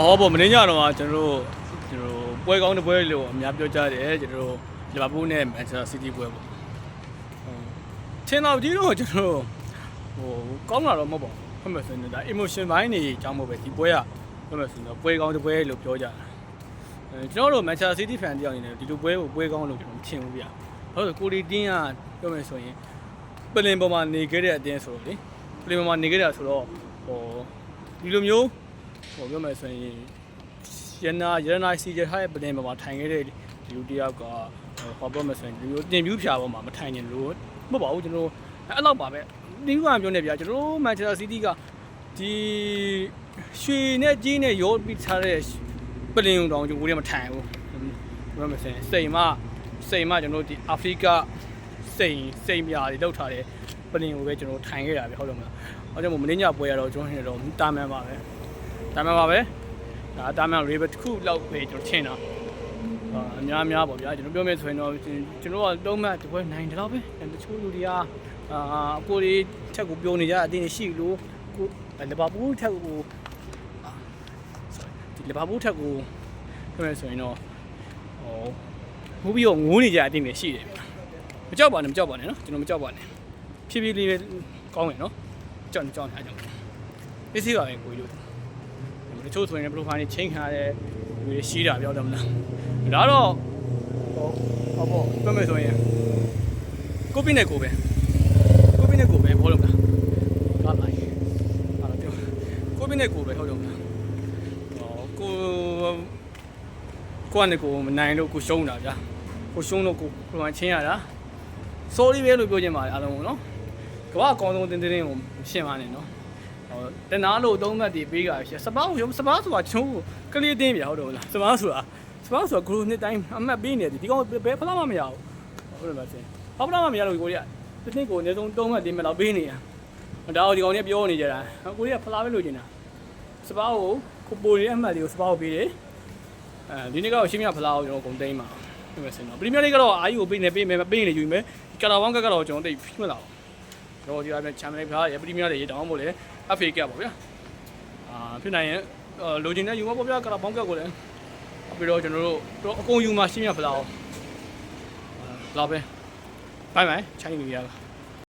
ဟောပေါ့မင်းညတော့ကျွန်တော်ပွဲကောင်းတဲ့ပွဲလို့အများပြောကြတယ်ကျွန်တော်လီဗာပူးနဲ့မန်ချက်စတာစီးတီးပွဲပေါ့ထင်တော့ဒီတော့ကျွန်တော်ကောင်းလာတော့မဟုတ်ပါဘူးဟုတ်မယ်ဆိုရင်ဒါ emotion ဘိုင်းနေအကြောင်းမဟုတ်ပဲဒီပွဲကဟုတ်မယ်ဆိုရင်ပွဲကောင်းတဲ့ပွဲလို့ပြောကြတာကျွန်တော်တို့မန်ချက်စတာစီးတီးဖန်တယောက်အနေနဲ့ဒီလိုပွဲကိုပွဲကောင်းလို့ကျွန်တော်မထင်ဘူးဗျဟုတ်ဆိုကိုရီတင်းကပြောမယ်ဆိုရင်ပလင်ပေါ်မှာနေခဲ့တဲ့အတင်းဆိုတော့လေပလင်ပေါ်မှာနေခဲ့တာဆိုတော့ဒီလိုမျိုးပြောမယ်ဆိုရင်ရနာစီဂျထားတဲ့ပလင်ပေါ်မှာထိုင်ခဲ့တဲ့လူတယောက်ကပြောမယ်ဆိုရင်ဒီလိုတင်ပြူးဖြာပေါ်မှာမထိုင်ရင်လို့မဟုတ်ပါဘူးကျွန်တော်အဲ့လောက်ပါပဲဒီကပြောနေဗျာကျွန်တော်မန်ချက်စတာစီးတီးကဒီရွှေနဲ့ကြီးနဲ့ရောပြီးထားတဲ့ပလင်တောင်ကျွန်တော်တို့မထိုင်ဘူးပြောမယ်ဆိုရင်စိန်မကျွန်တော်ဒီအာဖရိကစိန်ပြာတွေလောက်ထားတဲ့ပလင်ကိုပဲကျွန်တော်ထိုင်ခဲ့တာဗျဟုတ်တယ်မလားအဲ့ကြောင့်မင်းညပွဲရတော့ကျွန်တော်နေတော့တာမန်ပါပဲဒါတာမန်ရေဘတ်တစ်ခုလောက်ပဲကျွန်တော်ထင်တာအများပေါ့ဗျာကျွန်တော်ပြောမယ်ဆိုရင်တော့ကျွန်တော်ကတုံးမှတပွဲနိုင်တယ်တော့ပဲတချို့လူတွေကအကိုတွေထက်ကိုပြောနေကြအတင်းရှိလို့ကိုလီဗာပူးထက်ကိုလီဗာပူးထက်ကိုပြောမယ်ဆိုရင်တော့ဘူးပြီးတော့ငိုးနေကြအတင်းရှိတယ်ဗျမကြောက်ပါနဲ့နော်ကျွန်တော်မကြောက်ပါနဲ့ဖြည်းဖြည်းလေးပဲကောင်းတယ်နော်ကြောက်နေအဲ့ကြောင့်ပစ္စည်းပါပဲကိုကြီးတို့တချို့ဆိုရင် profile နဲ့ချိန်ခါတဲ့လူတွေရှိတာပြောတယ်မလားဒါတော့ဟောပေါ့ပြောမယ်ဆိုရင်ကိုပိနဲ့ကိုပဲဟုတ်တယ်မလားကားလိုက်အားပြောကိုပိနဲ့ကိုပဲဟုတ်တယ်မလားကိုကနေကိုမနိုင်လို့ကိုရှုံးတာဗျာကိုရှုံးလို့ကို profile ချင်းရတာ sorry ပဲလို့ပြောချင်ပါတယ်အားလုံးနော်ကမ္ဘာအကောင်းဆုံးတင်းကိုရှင်းပါနဲ့နော်တနာလို့သုံးမှတ်တည်ပေးကြရစပါးဆိုတာချုံးကလေးတင်းပြဟုတ်တယ်မလားစပါးဆိုတာဂရုနှစ်တိုင်းအမှတ်ပေးနေတယ်ဒီကောင်ဘယ်ဖလားမှမရဘူးဟုတ်တယ်မလားစင်ဘာဖလားမှမရလို့ကိုရီးယားတစ်နှစ်ကိုအနည်းဆုံးသုံးမှတ်တင်းမဲ့တော့ပေးနေရဒါတော့ဒီကောင်ကြီးပြောနေကြတာကိုရီးယားဖလားပဲလို့ကျင်တာစပါးကိုကိုပိုရီးယားအမှတ်တွေကိုစပါးကိုပေးတယ်ဒီနေ့ကတော့ရှင်းပြဖလားကိုကျွန်တော်ဂုံသိမ်းပါဟုတ်မယ်စင်တော့ပရီးမီးယားလိဂ်ကတော့အာယူကိုပေးနေယူမယ်ကာတာဝမ်ကကတော့ကျွန်တော်တိတ်မှတ်လာတော့ဒီအပြင်ချန်ပီယံလိဂ်ဖလားရပရီးမီးယားလိဂ်ရေတောင်းဖို့လေ FA ကပါဗျာဖြစ်နိုင်ရင်လိုချင်တဲ့ယူမပေါ့ဗျာကရာဘောင်းကက်ကိုလည်းပြီးတော့ကျွန်တော်တို့အကုန်ယူမှာရှင်းပြဖလားလာပဲဘိုင်ချိုင်းနေရပါ